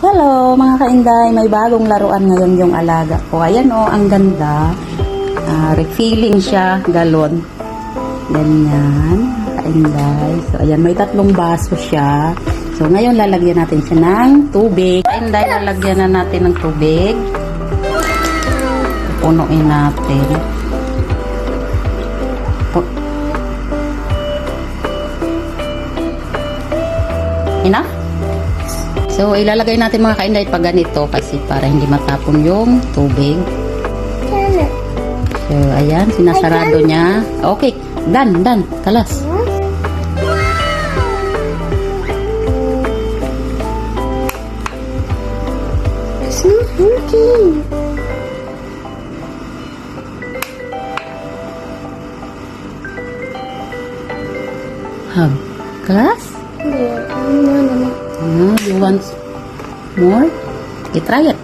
Hello mga kainday, may bagong laruan ngayon yung alaga ko. Ayan o, ang ganda. Refilling siya, galon. Ganyan, kainday. So ayan, may 3 baso siya. So ngayon lalagyan natin siya ng tubig. Kainday, lalagyan na natin ng tubig. Punuin natin. Enough? So, ilalagay natin mga kainday pag ganito kasi para hindi matapon yung tubig. So, ayan, sinasarado niya. Okay, done, kalas. It's not working. Hug. Kalas? No. You want more? Okay, try it.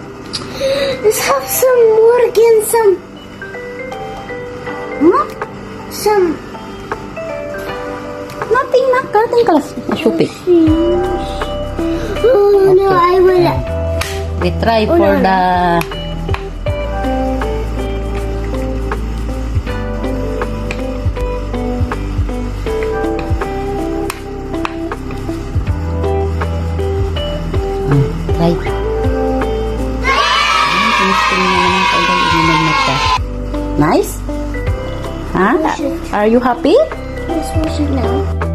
Let's have some more again. Nothing na, kating kalas. Shoot it. Oh no, I will. We try Oh, for no. the... Try. Nice? Huh? Are you happy? Let's wash it now.